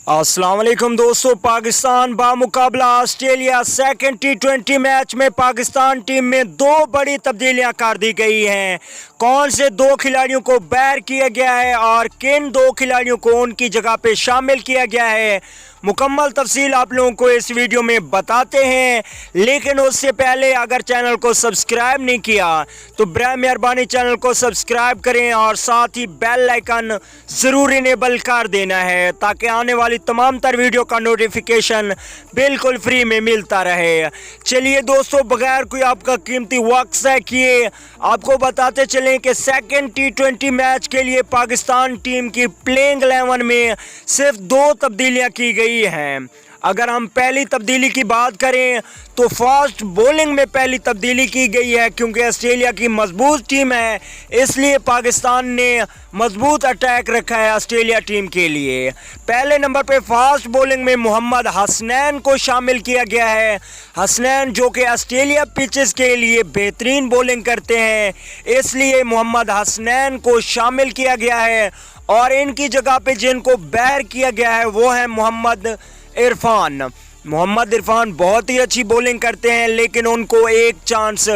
अस्सलाम वालेकुम दोस्तों, पाकिस्तान बामुकाबला ऑस्ट्रेलिया सेकंड T20 मैच में पाकिस्तान टीम में दो बड़ी तब्दीलियां कर दी गई हैं। कौन से दो खिलाड़ियों को बैर किया गया है और किन दो खिलाड़ियों को उनकी जगह पे शामिल किया गया है, मुकम्मल तफसील आप लोगों को इस वीडियो में बताते हैं। लेकिन उससे पहले अगर चैनल को सब्सक्राइब नहीं किया तो बराए मेहरबानी चैनल को सब्सक्राइब करें और साथ ही बेल आइकन ज़रूर इनेबल कर देना है ताकि आने वाली तमाम तर वीडियो का नोटिफिकेशन बिल्कुल फ्री में मिलता रहे। चलिए दोस्तों, बगैर कोई आपका कीमती वक्त ज़ाया किए आपको बताते चलें कि सेकंड T20 मैच के लिए पाकिस्तान टीम की प्लेइंग 11 में सिर्फ दो तब्दीलियां की गई हैं। अगर हम पहली तब्दीली की बात करें तो फास्ट बॉलिंग में पहली तब्दीली की गई है, क्योंकि ऑस्ट्रेलिया की मजबूत टीम है इसलिए पाकिस्तान ने मजबूत अटैक रखा है ऑस्ट्रेलिया टीम के लिए। पहले नंबर पे फास्ट बॉलिंग में मोहम्मद हसनैन को शामिल किया गया है। हसनैन जो कि ऑस्ट्रेलिया पिचेस के लिए बेहतरीन बॉलिंग करते हैं, इसलिए मोहम्मद हसनैन को शामिल किया गया है और इनकी जगह पे जिनको बैर किया गया है वो है मोहम्मद इरफान बहुत ही अच्छी बॉलिंग करते हैं, लेकिन उनको एक चांस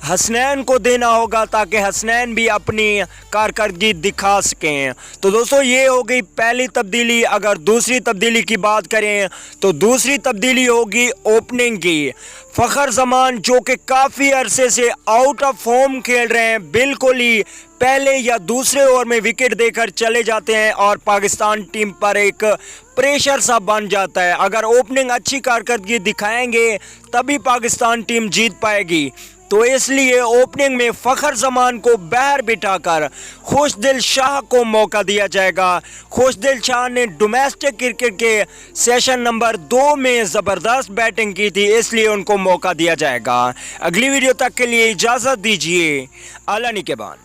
हसनैन को देना होगा ताकि हसनैन भी अपनी कारकर्दगी दिखा सकें। तो दोस्तों, ये हो गई पहली तब्दीली। अगर दूसरी तब्दीली की बात करें तो दूसरी तब्दीली होगी ओपनिंग की। फ़खर जमान जो कि काफ़ी अरसे से आउट ऑफ फॉर्म खेल रहे हैं, बिल्कुल ही पहले या दूसरे ओवर में विकेट देकर चले जाते हैं और पाकिस्तान टीम पर एक प्रेशर सा बन जाता है। अगर ओपनिंग अच्छी कारकर्दगी दिखाएंगे तभी पाकिस्तान टीम जीत पाएगी। तो इसलिए ओपनिंग में फ़खर जमान को बाहर बिठाकर खुशदिल शाह को मौका दिया जाएगा। खुशदिल शाह ने डोमेस्टिक क्रिकेट के सेशन नंबर 2 में ज़बरदस्त बैटिंग की थी, इसलिए उनको मौका दिया जाएगा। अगली वीडियो तक के लिए इजाज़त दीजिए। अल्लाह निगहबान।